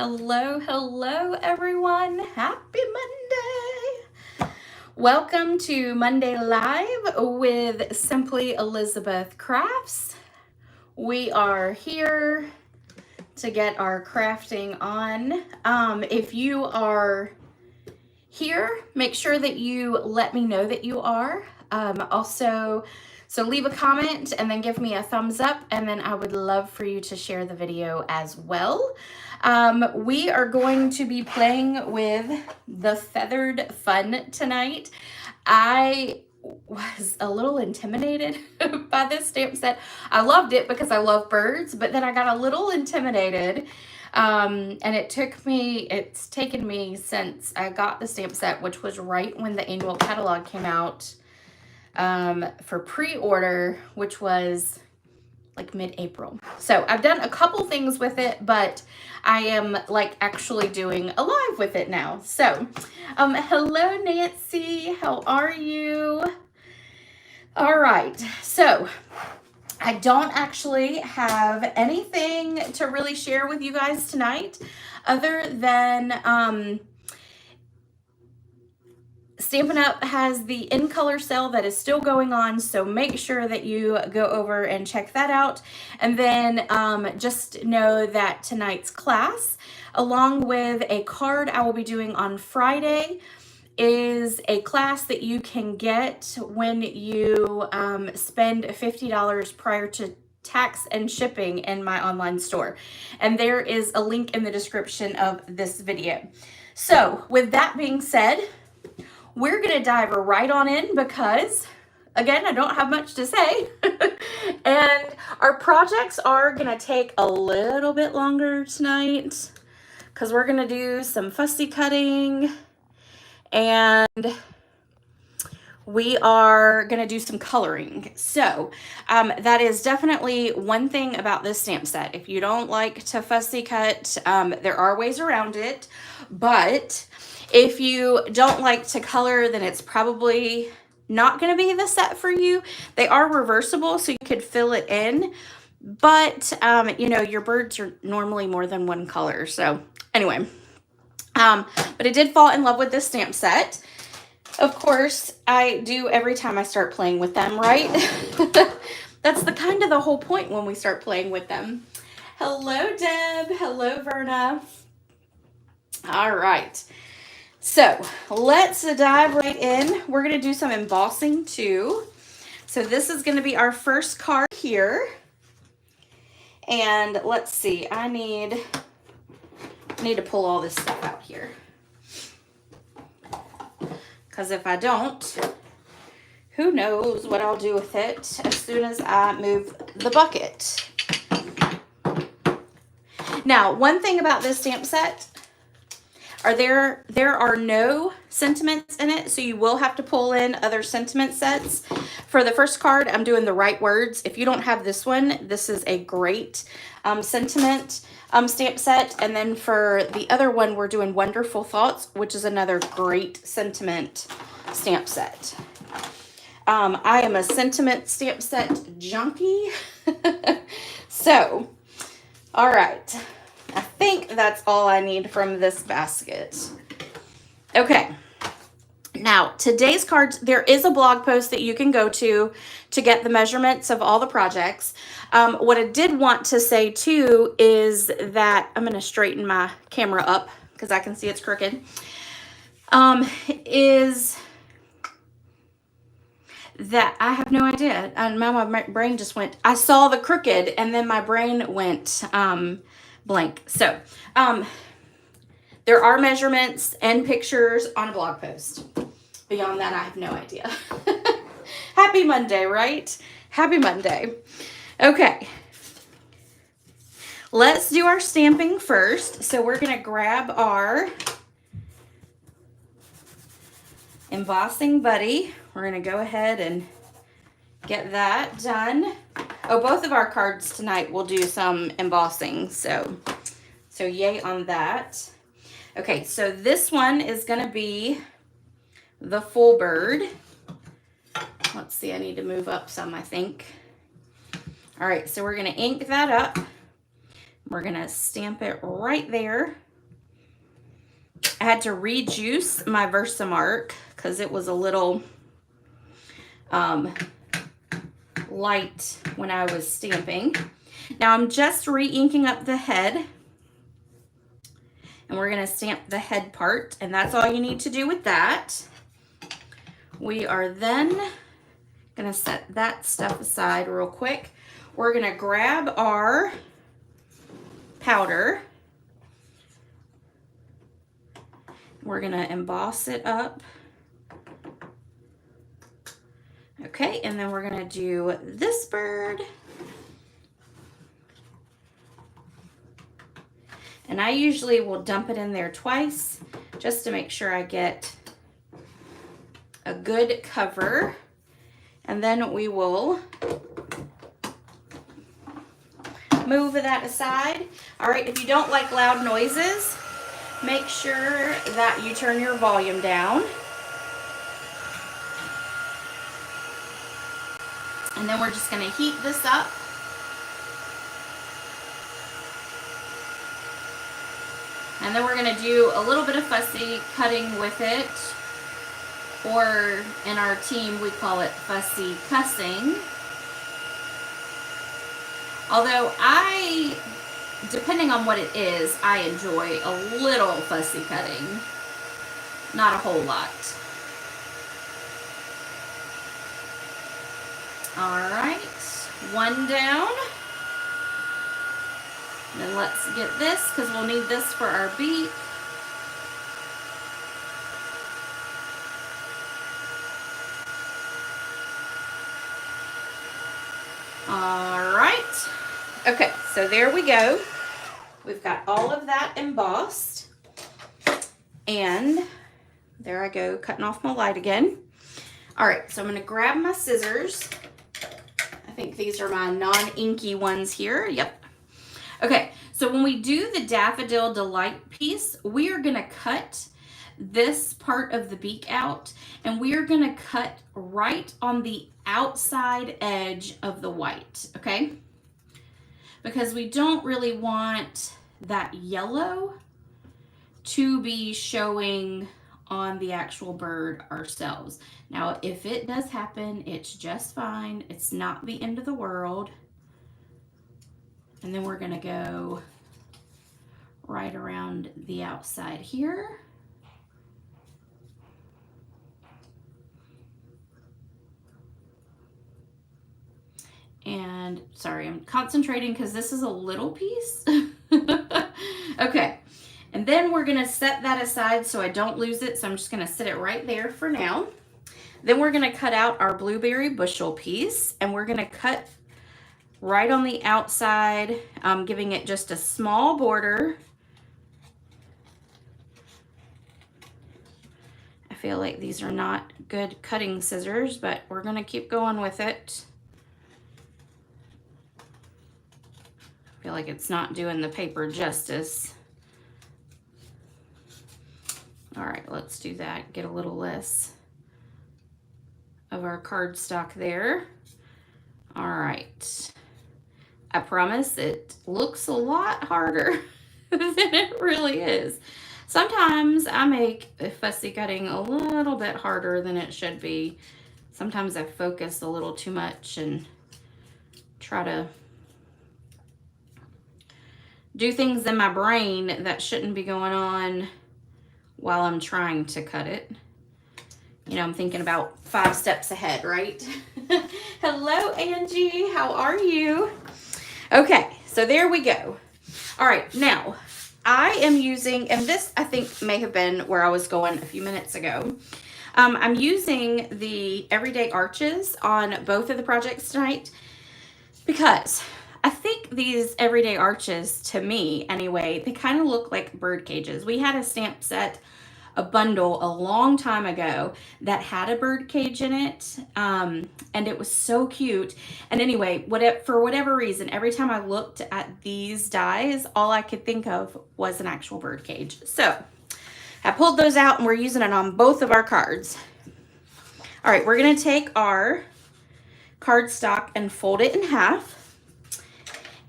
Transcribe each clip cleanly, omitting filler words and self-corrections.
Hello, everyone. Happy Monday. Welcome to Monday Live with Simply Elizabeth Crafts. We are here to get our crafting on. If you are here, make sure that you let me know that you are. So leave a comment and then give me a thumbs up, and then I would love for you to share the video as well. We are going to be playing with the Feathered Fun tonight. I was a little intimidated by this stamp set. I loved it because I love birds, but then I got a little intimidated. And it's taken me since I got the stamp set, which was right when the annual catalog came out, for pre-order, which was like mid-April. So I've done a couple things with it, but I am like actually doing a live with it now. So, hello Nancy, how are you? All right, so I don't actually have anything to really share with you guys tonight other than Stampin' Up! Has the in color sale that is still going on, so make sure that you go over and check that out. And then just know that tonight's class, along with a card I will be doing on Friday, is a class that you can get when you spend $50 prior to tax and shipping in my online store. And there is a link in the description of this video. So with that being said, we're going to dive right on in because, again, I don't have much to say. And our projects are going to take a little bit longer tonight because we're going to do some fussy cutting and we are going to do some coloring. So that is definitely one thing about this stamp set. If you don't like to fussy cut, there are ways around it, but if you don't like to color, then it's probably not going to be the set for you. They are reversible, so you could fill it in, but you know, your birds are normally more than one color. So anyway, but I did fall in love with this stamp set. Of course, I do every time I start playing with them, right? That's the kind of the whole point when we start playing with them. Hello, Deb. Hello, Verna. All right. So let's dive right in. We're going to do some embossing too. So this is going to be our first card here. And let's see, I need to pull all this stuff out here. Because if I don't, who knows what I'll do with it as soon as I move the bucket. Now, one thing about this stamp set, there are no sentiments in it, so you will have to pull in other sentiment sets. For the first card, I'm doing the right words. If you don't have this one, this is a great sentiment stamp set. And then for the other one, we're doing Wonderful Thoughts, which is another great sentiment stamp set. I am a sentiment stamp set junkie. So, all right. I think that's all I need from this basket. Okay. Now, today's cards, there is a blog post that you can go to get the measurements of all the projects. What I did want to say, too, is that I'm going to straighten my camera up because I can see it's crooked, is that I have no idea. And my brain just went, I saw the crooked, and then my brain went blank. So there are measurements and pictures on a blog post. Beyond that, I have no idea. Happy Monday, right? Happy Monday. Okay. Let's do our stamping first. So we're going to grab our embossing buddy. We're going to go ahead and get that done. Oh, both of our cards tonight will do some embossing, so yay on that. Okay, so this one is going to be the full bird. Let's see, I need to move up some, I think. All right, so we're going to ink that up. We're going to stamp it right there. I had to rejuice my Versamark because it was a little light when I was stamping. Now I'm just re-inking up the head, and we're going to stamp the head part, and that's all you need to do with that. We are then going to set that stuff aside real quick. We're going to grab our powder. We're going to emboss it up. Okay, and then we're going to do this bird. And I usually will dump it in there twice just to make sure I get a good cover. And then we will move that aside. All right, if you don't like loud noises, make sure that you turn your volume down. And then we're just going to heat this up. And then we're going to do a little bit of fussy cutting with it. Or in our team, we call it fussy cussing. Although depending on what it is, I enjoy a little fussy cutting. Not a whole lot. All right, one down. And then let's get this, because we'll need this for our beak. All right. Okay, so there we go. We've got all of that embossed. And there I go, cutting off my light again. All right, so I'm going to grab my scissors. I think these are my non-inky ones here. Yep. Okay, so when we do the Daffodil Delight piece, we are going to cut this part of the beak out, and we are going to cut right on the outside edge of the white, okay? Because we don't really want that yellow to be showing on the actual bird ourselves. Now, if it does happen, it's just fine. It's not the end of the world. And then we're going to go right around the outside here. And sorry, I'm concentrating because this is a little piece. Okay. And then we're going to set that aside so I don't lose it. So I'm just going to set it right there for now. Then we're going to cut out our blueberry bushel piece, and we're going to cut right on the outside, giving it just a small border. I feel like these are not good cutting scissors, but we're going to keep going with it. I feel like it's not doing the paper justice. All right, let's do that. Get a little less of our cardstock there. All right. I promise it looks a lot harder than it really is. Sometimes I make fussy cutting a little bit harder than it should be. Sometimes I focus a little too much and try to do things in my brain that shouldn't be going on while I'm trying to cut it. You know, I'm thinking about 5 steps ahead, right? Hello, Angie. How are you? Okay, so there we go. All right, now I am using, and this I think may have been where I was going a few minutes ago. I'm using the Everyday Arches on both of the projects tonight because I think these Everyday Arches, to me anyway, they kind of look like bird cages. We had a stamp set, a bundle a long time ago that had a bird cage in it, and it was so cute. And anyway, for whatever reason, every time I looked at these dies, all I could think of was an actual bird cage. So I pulled those out, and we're using it on both of our cards. All right, we're going to take our cardstock and fold it in half.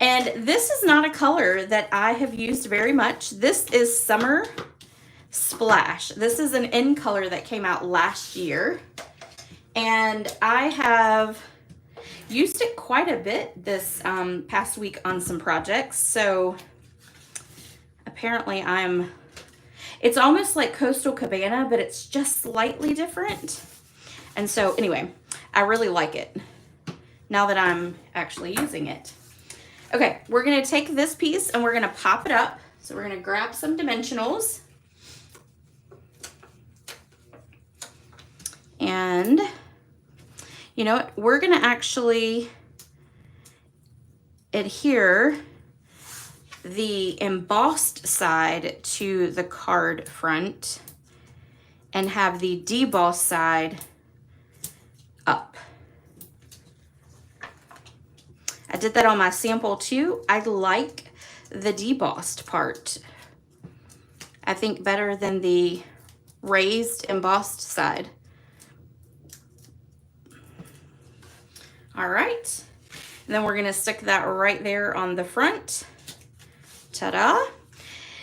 And this is not a color that I have used very much. This is Summer Splash. This is an in color that came out last year, and I have used it quite a bit this past week on some projects. So apparently it's almost like Coastal Cabana, but it's just slightly different. And so anyway, I really like it now that I'm actually using it. Okay, we're gonna take this piece and we're gonna pop it up. So we're gonna grab some dimensionals. And you know what? We're gonna actually adhere the embossed side to the card front and have the debossed side up. I did that on my sample too. I like the debossed part, I think, better than the raised embossed side. All right, and then we're gonna stick that right there on the front. Ta-da.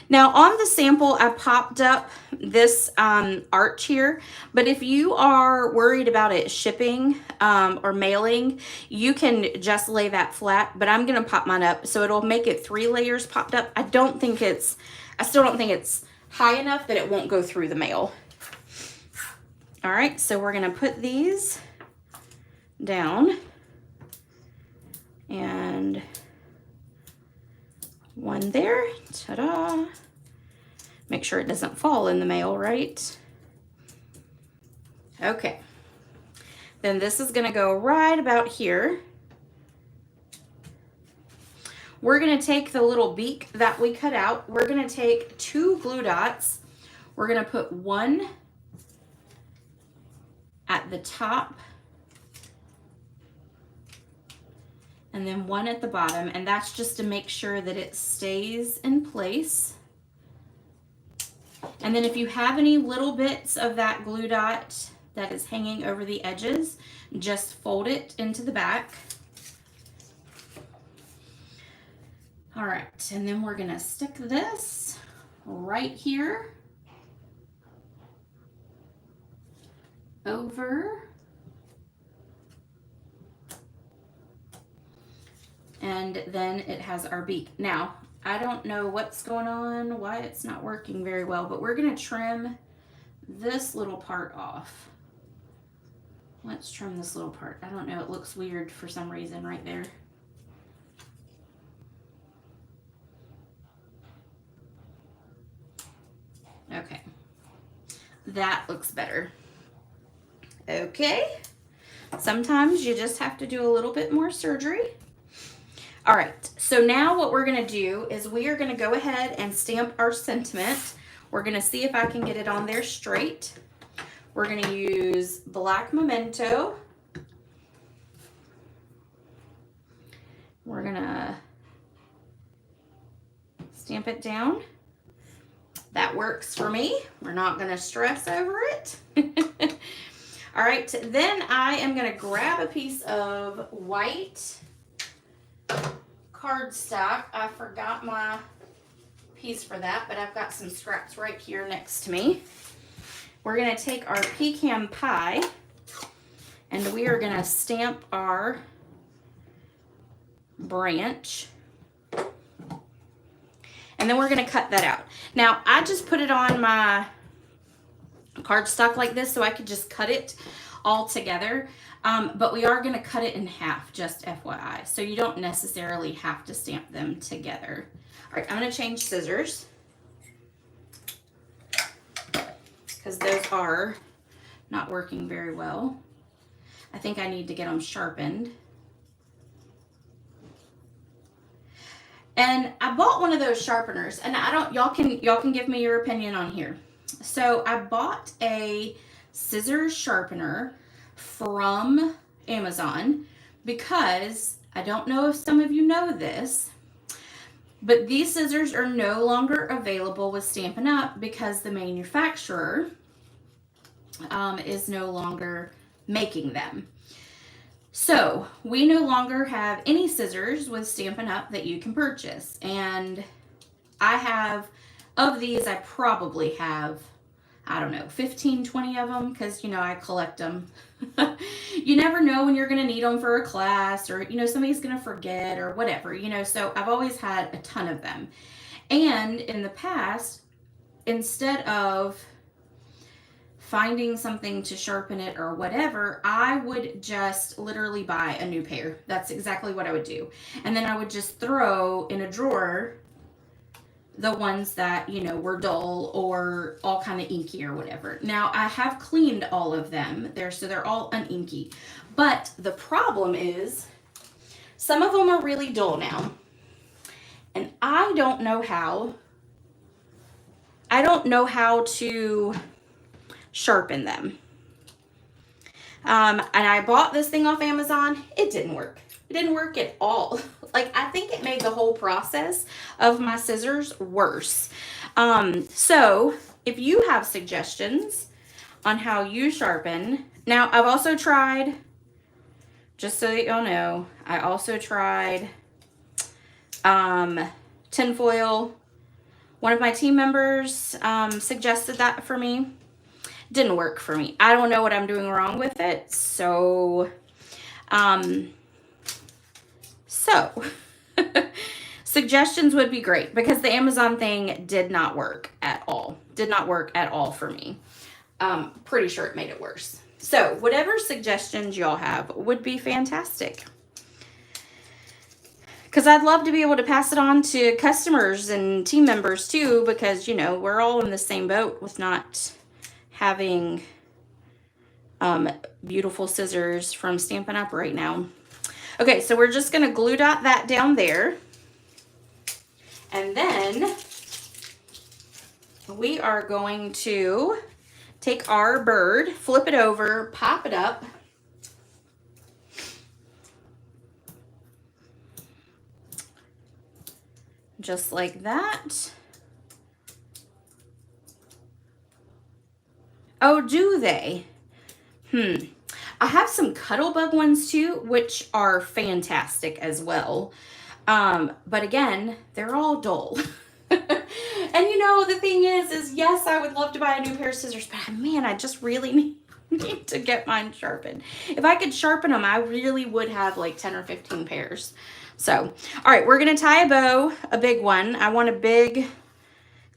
Now on the sample, I popped up this arch here, but if you are worried about it shipping or mailing, you can just lay that flat, but I'm gonna pop mine up so it'll make it 3 layers popped up. I still don't think it's high enough that it won't go through the mail. All right, so we're gonna put these down and one there, ta-da. Make sure it doesn't fall in the mail, right? Okay, then this is gonna go right about here. We're gonna take the little beak that we cut out. We're gonna take 2 glue dots. We're gonna put one at the top and then one at the bottom, and that's just to make sure that it stays in place. And then if you have any little bits of that glue dot that is hanging over the edges, just fold it into the back. All right, and then we're gonna stick this right here over, and then it has our beak. Now, I don't know what's going on, why it's not working very well, but we're gonna trim this little part off. Let's trim this little part. I don't know, it looks weird for some reason right there. Okay, that looks better. Okay, sometimes you just have to do a little bit more surgery. All right, so now what we're gonna do is we are gonna go ahead and stamp our sentiment. We're gonna see if I can get it on there straight. We're gonna use black Memento. We're gonna stamp it down. That works for me. We're not gonna stress over it. All right, then I am gonna grab a piece of white cardstock. I forgot my piece for that, but I've got some scraps right here next to me. We're gonna take our pecan pie and we are gonna stamp our branch. And then we're gonna cut that out. Now, I just put it on my cardstock like this so I could just cut it all together. But we are gonna cut it in half, just FYI. So you don't necessarily have to stamp them together. All right, I'm gonna change scissors because those are not working very well. I think I need to get them sharpened. And I bought one of those sharpeners, and y'all can give me your opinion on here. So I bought a scissors sharpener from Amazon because I don't know if some of you know this, but these scissors are no longer available with Stampin' Up! Because the manufacturer is no longer making them. So we no longer have any scissors with Stampin' Up! That you can purchase. And I have Of these, I probably have, I don't know, 15, 20 of them because, you know, I collect them. You never know when you're going to need them for a class or, you know, somebody's going to forget or whatever, you know, so I've always had a ton of them. And in the past, instead of finding something to sharpen it or whatever, I would just literally buy a new pair. That's exactly what I would do. And then I would just throw in a drawer the ones that, you know, were dull or all kind of inky or whatever. Now, I have cleaned all of them there, so they're all uninky. But the problem is some of them are really dull now. And I don't know how to sharpen them. And I bought this thing off Amazon. It didn't work. It didn't work at all. Like, I think it made the whole process of my scissors worse. So if you have suggestions on how you sharpen. Now, I've also tried, just so that y'all know, I also tried tinfoil. One of my team members suggested that for me. Didn't work for me. I don't know what I'm doing wrong with it. So suggestions would be great because the Amazon thing did not work at all. Did not work at all for me. Pretty sure it made it worse. So whatever suggestions y'all have would be fantastic. Because I'd love to be able to pass it on to customers and team members too, because, you know, we're all in the same boat with not having beautiful scissors from Stampin' Up! Right now. Okay, so we're just going to glue dot that down there. And then we are going to take our bird, flip it over, pop it up. Just like that. Oh, do they? I have some Cuttlebug ones too, which are fantastic as well. But again, they're all dull. And you know, the thing is yes, I would love to buy a new pair of scissors, but man, I just really need to get mine sharpened. If I could sharpen them, I really would have like 10 or 15 pairs. So, all right, we're going to tie a bow, a big one. I want a big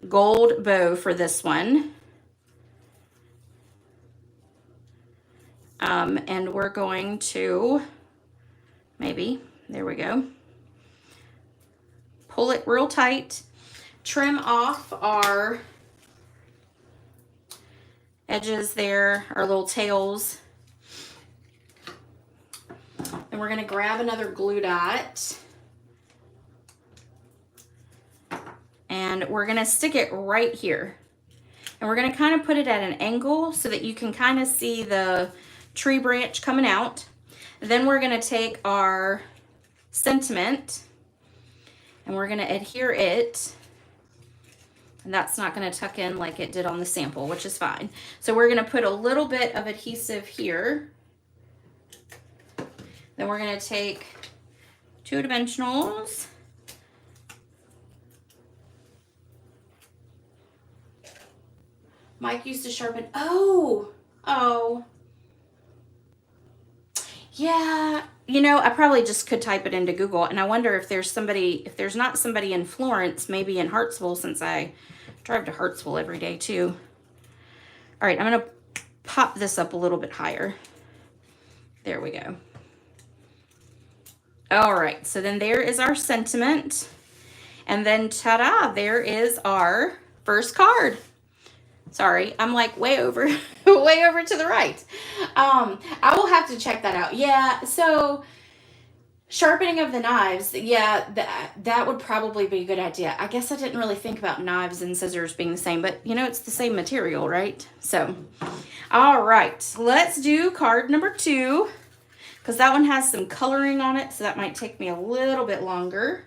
gold bow for this one. And we're going to, maybe, there we go. Pull it real tight. Trim off our edges there, our little tails. And we're going to grab another glue dot. And we're going to stick it right here. And we're going to kind of put it at an angle so that you can kind of see the tree branch coming out. Then we're going to take our sentiment and we're going to adhere it. And that's not going to tuck in like it did on the sample, which is fine. So we're going to put a little bit of adhesive here. Then we're going to take 2 dimensionals. Mike used to sharpen. Oh. Yeah, you know, I probably just could type it into Google, and I wonder if there's somebody, if there's not somebody in Florence, maybe in Hartsville, since I drive to Hartsville every day too. All right, I'm going to pop this up a little bit higher. There we go. All right, so then there is our sentiment. And then ta-da, there is our first card. Sorry, I'm like way over to the right. I will have to check that out. Yeah, so sharpening of the knives, yeah, that would probably be a good idea. I guess I didn't really think about knives and scissors being the same, but you know, it's the same material, right? So, all right, let's do card number 2, because that one has some coloring on it, so that might take me a little bit longer.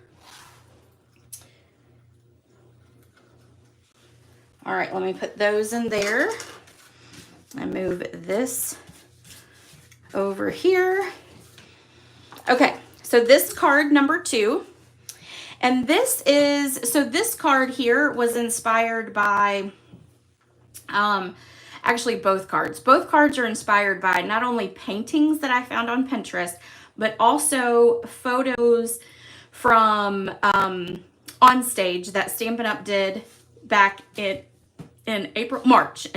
All right, let me put those in there. I move this over here. Okay, so this card number 2, And this is, so this card here was inspired by, actually both cards. Both cards are inspired by not only paintings that I found on Pinterest, but also photos from On Stage that Stampin' Up! Did back in March.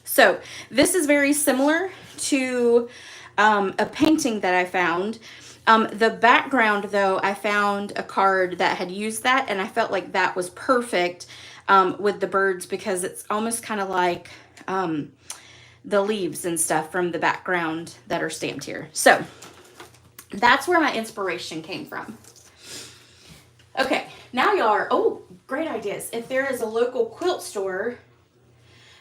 So this is very similar to a painting that I found. The background, though, I found a card that had used that, and I felt like that was perfect with the birds, because it's almost kind of like the leaves and stuff from the background that are stamped here. So that's where my inspiration came from. Okay, now y'all are, oh, great ideas. If there is a local quilt store,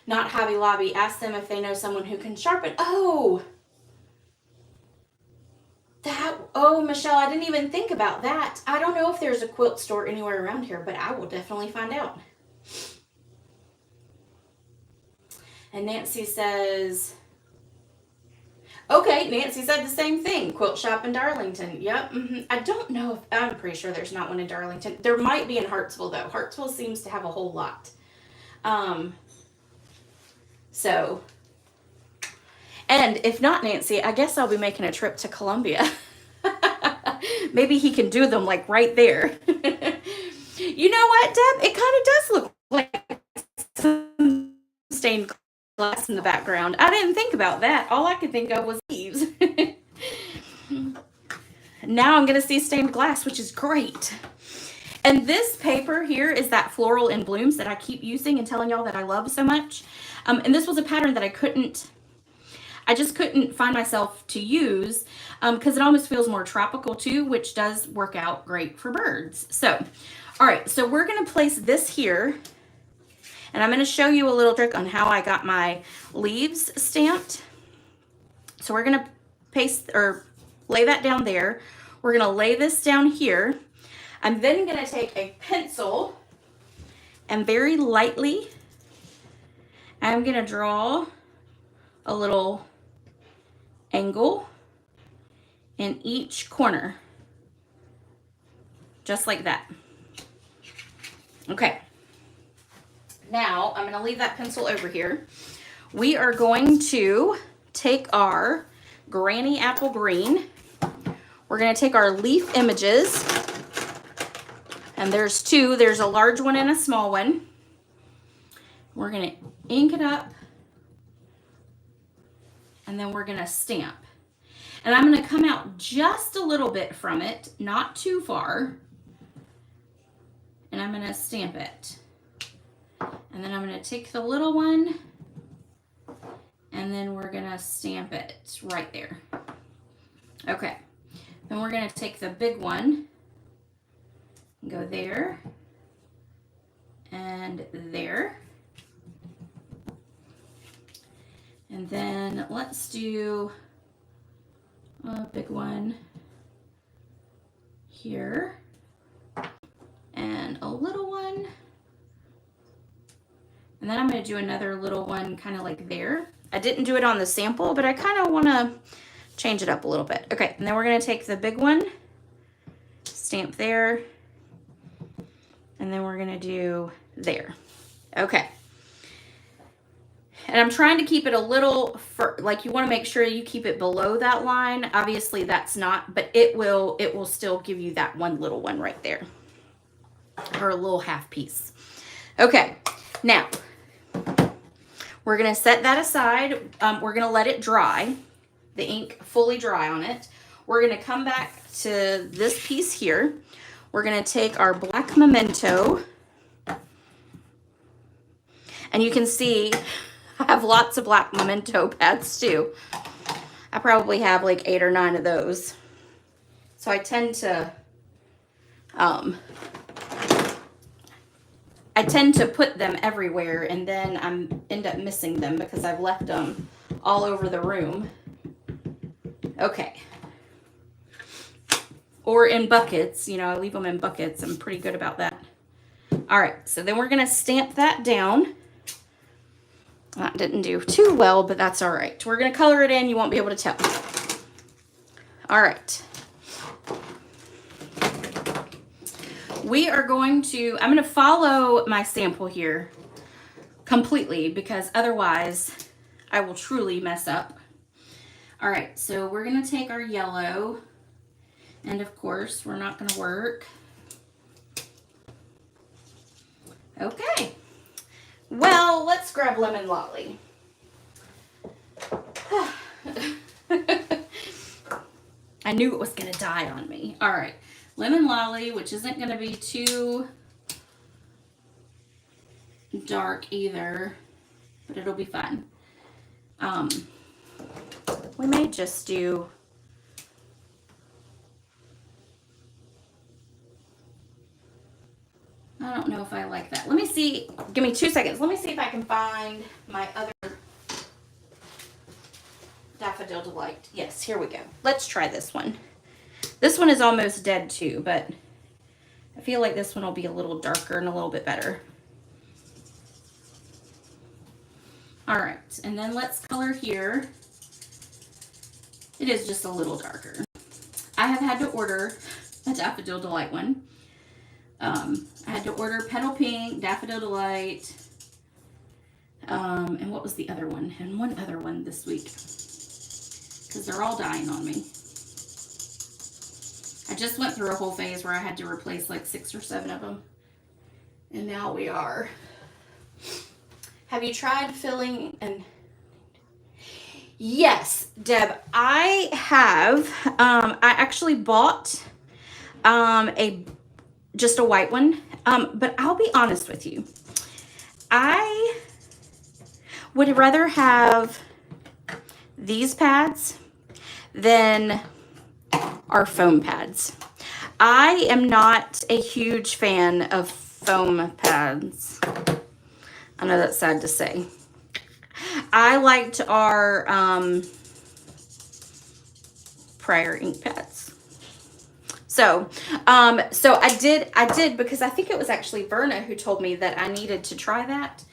not Hobby Lobby, ask them if they know someone who can sharpen. Oh, Michelle, I didn't even think about that. I don't know if there's a quilt store anywhere around here, but I will definitely find out. And Nancy says, okay, Nancy said the same thing. Quilt shop in Darlington. Yep. I don't know if, I'm pretty sure there's not one in Darlington. There might be in Hartsville, though. Hartsville seems to have a whole lot. So, and if not Nancy, I guess I'll be making a trip to Columbia. Maybe he can do them like right there. You know what, Deb? It kind of does look like some stained glass in the background. I didn't think about that. All I could think of was leaves. Now I'm going to see stained glass, which is great. And this paper here is that Floral in Blooms that I keep using and telling y'all that I love so much. And this was a pattern that I just couldn't find myself to use because it almost feels more tropical too, which does work out great for birds. So, all right, so we're going to place this here, and I'm going to show you a little trick on how I got my leaves stamped. So we're going to paste or lay that down there. We're going to lay this down here. I'm then going to take a pencil and very lightly, I'm going to draw a little angle in each corner, just like that. Okay, now I'm going to leave that pencil over here. We are going to take our Granny Apple Green. We're going to take our leaf images, and there's two. There's a large one and a small one. We're going to ink it up, and then we're going to stamp. And I'm going to come out just a little bit from it, not too far, and I'm going to stamp it. And then I'm going to take the little one, and then we're going to stamp it right there. Okay, then we're going to take the big one, and go there, and there. And then let's do a big one here and a little one. And then I'm going to do another little one kind of like there. I didn't do it on the sample, but I kind of want to change it up a little bit. Okay, and then we're going to take the big one, stamp there, and then we're going to do there. Okay. And I'm trying to keep it a little, like you want to make sure you keep it below that line. Obviously that's not, but it will still give you that one little one right there, or a little half piece. Okay, now we're going to set that aside. We're going to let it dry, the ink fully dry on it. We're going to come back to this piece here. We're going to take our black Memento, and you can see I have lots of black Memento pads too. I probably have like 8 or 9 of those. So I tend to put them everywhere, and then I end up missing them because I've left them all over the room. Okay. Or in buckets, you know, I leave them in buckets. I'm pretty good about that. All right, so then we're gonna stamp that down. That didn't do too well, but that's all right. We're going to color it in. You won't be able to tell. All right. we are going to, I'm going to follow my sample here completely because otherwise I will truly mess up. All right, so we're going to take our yellow, and of course we're not going to work. Okay, well, let's grab Lemon Lolly. I knew it was going to die on me. All right, Lemon Lolly, which isn't going to be too dark either, but it'll be fun. We may just do I don't know if I like that. Let me see. Give me 2 seconds. Let me see if I can find my other Daffodil Delight. Yes, here we go. Let's try this one. This one is almost dead too, but I feel like this one will be a little darker and a little bit better. All right, and then let's color here. It is just a little darker. I have had to order a Daffodil Delight one. I had to order Petal Pink, Daffodil Delight, and what was the other one? And one other one this week, because they're all dying on me. I just went through a whole phase where I had to replace like 6 or 7 of them, and now we are. Have you tried filling and... Yes, Deb, I have. I actually bought just a white one, but I'll be honest with you. I would rather have these pads than our foam pads. I am not a huge fan of foam pads. I know that's sad to say. I liked our prior ink pads. So I did because I think it was actually Verna who told me that I needed to try that.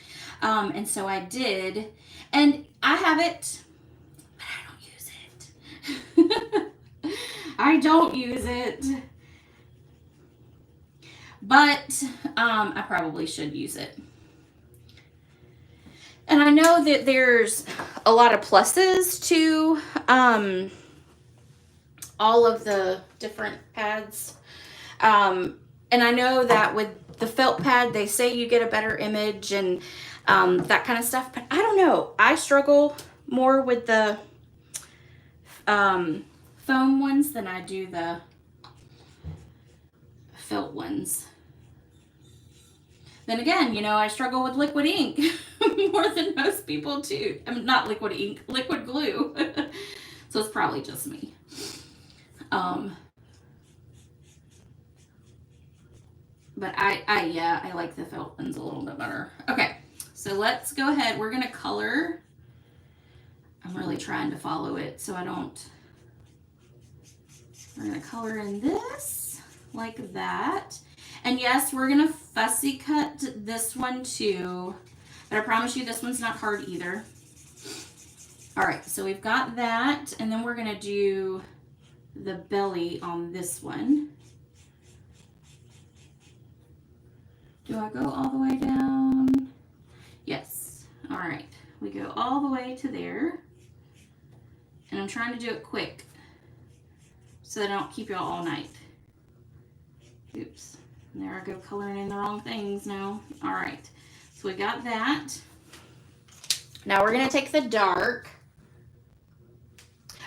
And so I did, and I have it, but I don't use it. I don't use it, but I probably should use it. And I know that there's a lot of pluses to all of the different pads. And I know that with the felt pad, they say you get a better image and that kind of stuff. But I don't know. I struggle more with the foam ones than I do the felt ones. Then again, you know, I struggle with liquid ink more than most people too. I mean, not liquid ink, liquid glue. So it's probably just me. But I like the felt ones a little bit better. Okay, so let's go ahead. We're gonna color. I'm really trying to follow it so I don't. We're gonna color in this like that. And yes, we're gonna fussy cut this one too, but I promise you this one's not hard either. All right, so we've got that, and then we're gonna do the belly on this one. Do I go all the way down? Yes. All right, we go all the way to there, and I'm trying to do it quick so that I don't keep y'all all night. Oops. There I go, coloring in the wrong things now. All right, so we got that. Now we're gonna take the dark.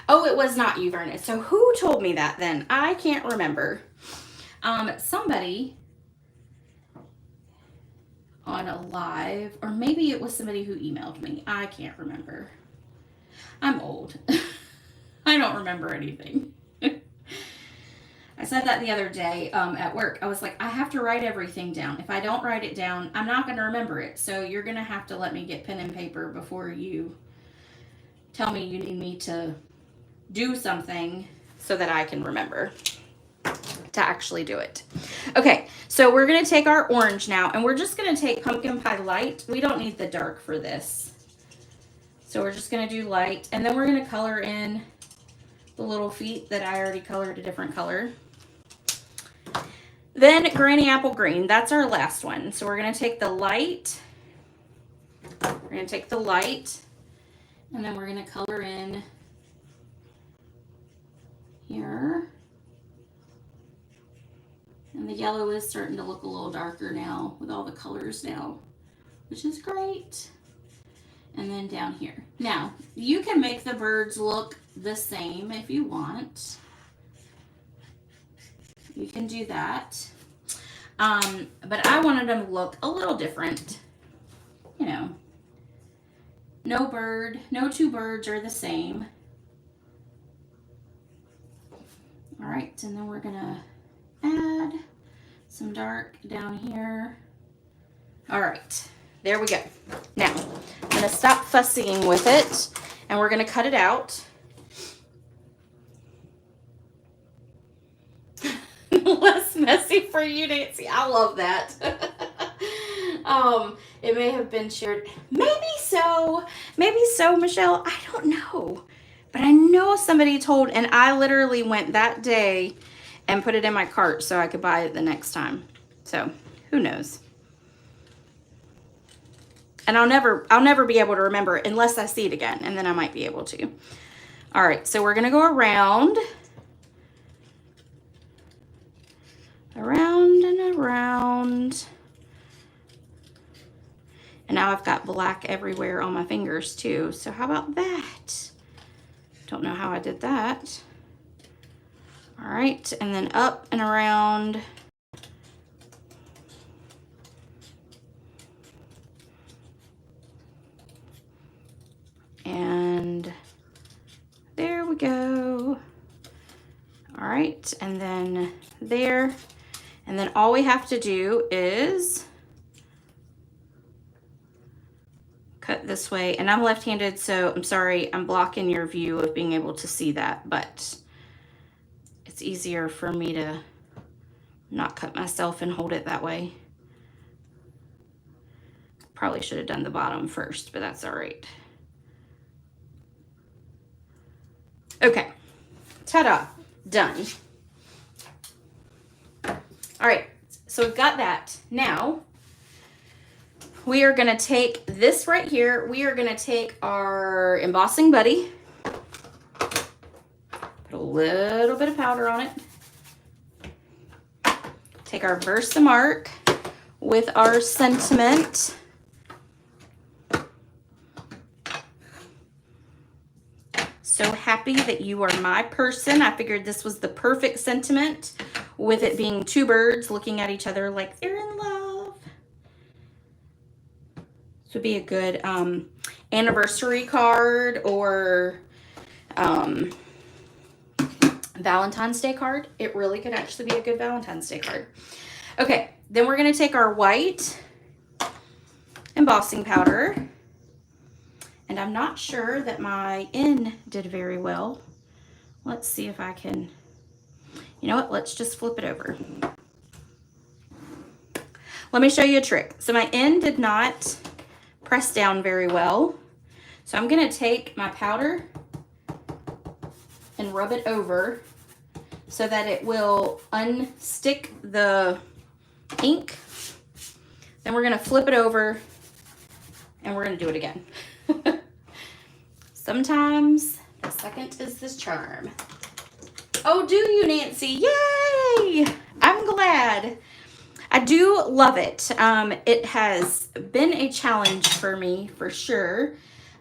Oh, it was not you, Verna. So who told me that then? I can't remember. Somebody on a live, or maybe it was somebody who emailed me. I can't remember. I'm old. I don't remember anything. I said that the other day at work. I was like, I have to write everything down. If I don't write it down, I'm not going to remember it. So you're going to have to let me get pen and paper before you tell me you need me to do something so that I can remember to actually do it. Okay, so we're going to take our orange now, and we're just going to take Pumpkin Pie Light. We don't need the dark for this. So we're just going to do light, and then we're going to color in the little feet that I already colored a different color. Then Granny Apple Green, that's our last one. So we're gonna take the light, and then we're gonna color in here. And the yellow is starting to look a little darker now with all the colors now, which is great. And then down here. Now, you can make the birds look the same if you want. You can do that. But I wanted them to look a little different. You know, no two birds are the same. All right, and then we're gonna add some dark down here. All right, there we go. Now, I'm gonna stop fussing with it and we're gonna cut it out. Less messy for you, Nancy. I love that. It may have been shared. Maybe so, Michelle. I don't know. But I know somebody told, and I literally went that day and put it in my cart so I could buy it the next time. So who knows? And I'll never be able to remember it unless I see it again, and then I might be able to. All right, so we're gonna go around and around. And now I've got black everywhere on my fingers too. So how about that? Don't know how I did that. All right, and then up and around. And there we go. All right, and then there. And then all we have to do is cut this way. And I'm left-handed, so I'm sorry, I'm blocking your view of being able to see that, but it's easier for me to not cut myself and hold it that way. Probably should have done the bottom first, but that's all right. Okay, ta-da, done. All right, so we've got that. Now, we are gonna take this right here. We are gonna take our embossing buddy, put a little bit of powder on it, take our Versamark with our sentiment, so happy that you are my person. I figured this was the perfect sentiment with it being two birds looking at each other like they're in love. This would be a good anniversary card or Valentine's Day card. It really could actually be a good Valentine's Day card. Okay, then we're gonna take our white embossing powder. And I'm not sure that my N did very well. Let's see if I can, you know what, let's just flip it over. Let me show you a trick. So my N did not press down very well. So I'm gonna take my powder and rub it over so that it will unstick the ink. Then we're gonna flip it over and we're gonna do it again. Sometimes the second is the charm. Oh, do you, Nancy? Yay! I'm glad. I do love it. It has been a challenge for me, for sure.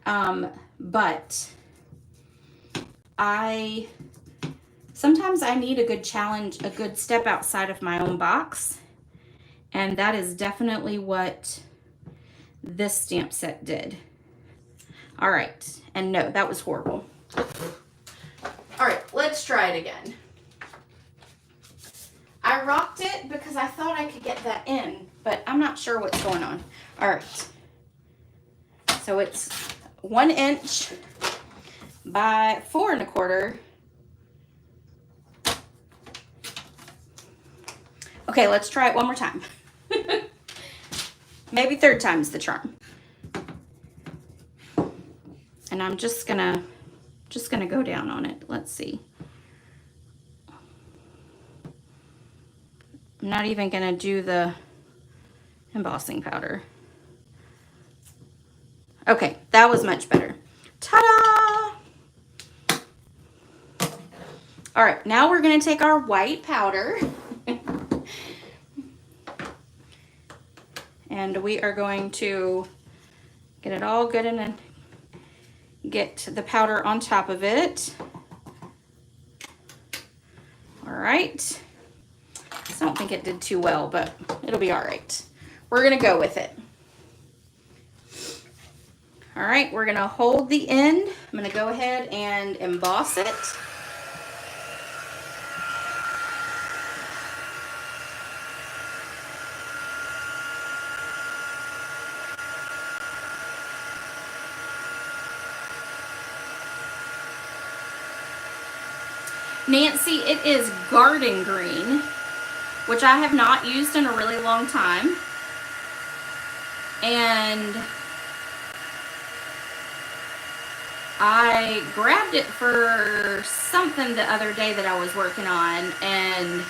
But sometimes I need a good challenge, a good step outside of my own box. And that is definitely what this stamp set did. All right, and no, that was horrible. All right, let's try it again. I rocked it because I thought I could get that in, but I'm not sure what's going on. All right, so it's 1 inch by 4 1/4. Okay, let's try it one more time. Maybe third time's the charm. And I'm just gonna go down on it. Let's see. I'm not even gonna do the embossing powder. Okay, that was much better. Ta-da! All right, now we're gonna take our white powder and we are going to get it all good and get the powder on top of it. All right. I don't think it did too well, but it'll be all right. We're gonna go with it. All right, we're gonna hold the end. I'm gonna go ahead and emboss it. Nancy, it is garden green, which I have not used in a really long time. And I grabbed it for something the other day that I was working on, and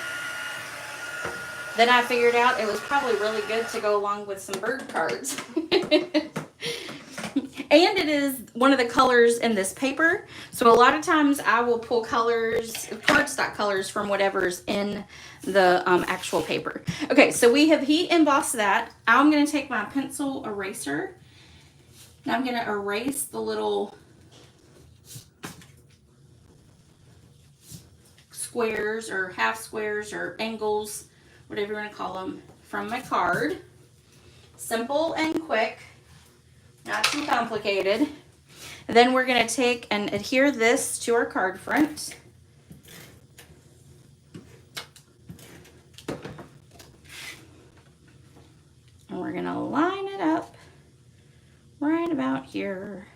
then I figured out it was probably really good to go along with some bird cards. And it is one of the colors in this paper. So a lot of times I will pull colors, cardstock colors from whatever's in the actual paper. Okay, so we have heat embossed that. I'm going to take my pencil eraser and I'm going to erase the little squares or half squares or angles, whatever you want to call them, from my card. Simple and quick. Not too complicated. Then we're going to take and adhere this to our card front. And we're going to line it up right about here.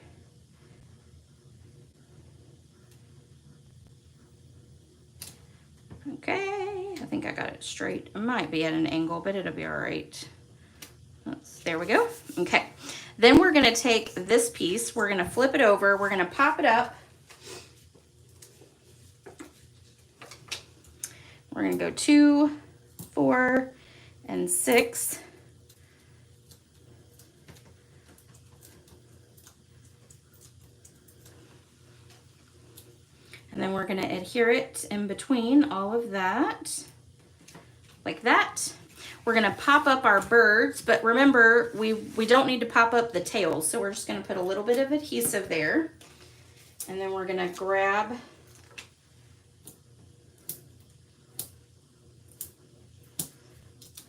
Okay, I think I got it straight. It might be at an angle, but it'll be all right. There we go. Okay. Then we're going to take this piece, we're going to flip it over, we're going to pop it up. We're going to go 2, 4, and 6. And then we're going to adhere it in between all of that, like that. We're going to pop up our birds, but remember, we don't need to pop up the tails, so we're just going to put a little bit of adhesive there. And then we're going to grab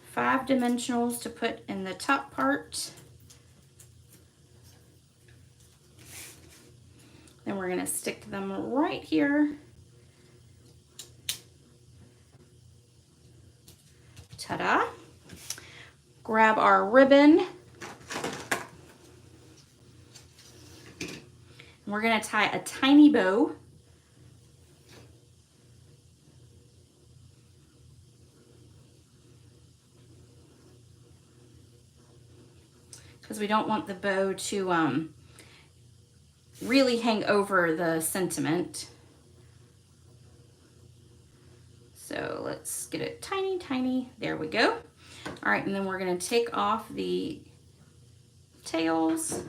five dimensionals to put in the top part. Then we're going to stick them right here. Ta-da! Grab our ribbon. We're going to tie a tiny bow. Because we don't want the bow to really hang over the sentiment. So let's get it tiny, tiny. There we go. All right, and then we're going to take off the tails.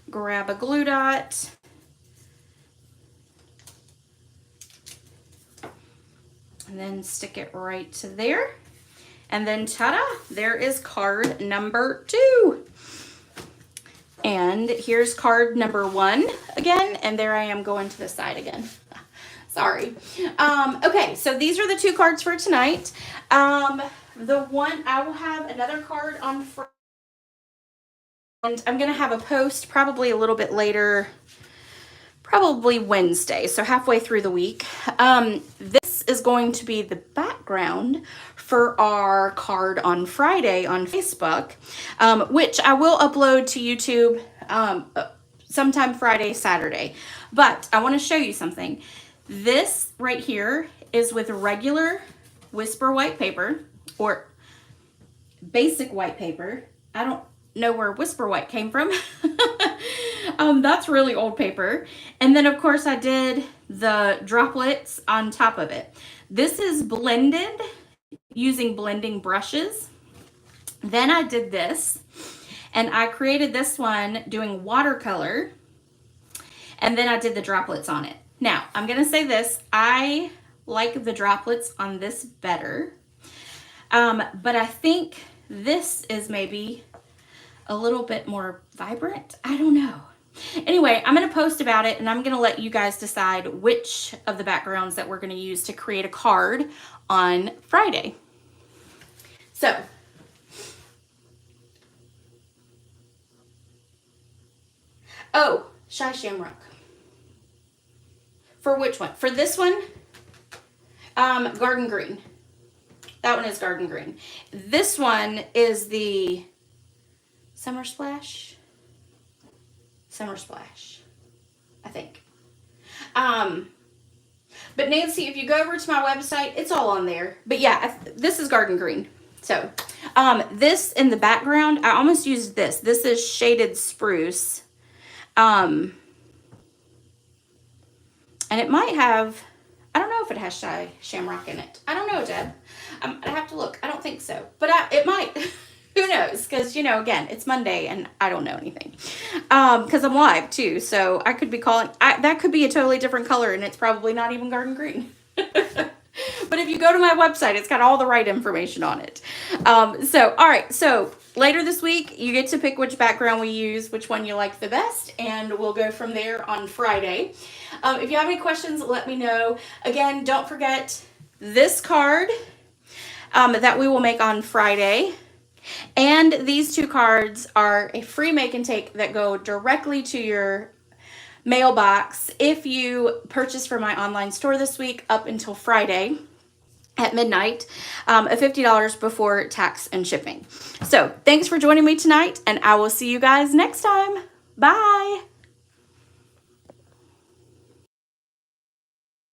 Grab a glue dot. And then stick it right to there. And then ta-da, there is card number 2. And here's card number 1 again, and there I am going to the side again. Sorry. Okay, so these are the 2 cards for tonight. The one, I will have another card on Friday, and I'm going to have a post probably a little bit later, probably Wednesday, so halfway through the week. This is going to be the background for our card on Friday on Facebook, which I will upload to YouTube sometime Friday, Saturday. But I want to show you something. This right here is with regular Whisper white paper or basic white paper. I don't know where Whisper white came from. That's really old paper. And then of course I did the droplets on top of it. This is blended using blending brushes. Then I did this, and I created this one doing watercolor, and then I did the droplets on it. Now, I'm gonna say this, I like the droplets on this better, but I think this is maybe a little bit more vibrant. I don't know. Anyway, I'm going to post about it, and I'm going to let you guys decide which of the backgrounds that we're going to use to create a card on Friday. So, oh, Shy Shamrock. For which one? For this one, Garden Green. That one is Garden Green. This one is the Summer Splash, I think. But Nancy, if you go over to my website, it's all on there. But yeah, this is Garden Green. So, this in the background, I almost used this. This is Shaded Spruce. And it might have, I don't know if it has Shy Shamrock in it. I don't know, Deb. I have to look. I don't think so. But it might. Who knows? Because, you know, again, it's Monday and I don't know anything. Because I'm live too. So I could be calling, that could be a totally different color and it's probably not even Garden Green. But if you go to my website, it's got all the right information on it. So, all right. So later this week, you get to pick which background we use, which one you like the best, and we'll go from there on Friday. If you have any questions, let me know. Again, don't forget this card that we will make on Friday. And these two cards are a free make and take that go directly to your mailbox if you purchase from my online store this week up until Friday at midnight, at $50 before tax and shipping. So thanks for joining me tonight, and I will see you guys next time. Bye.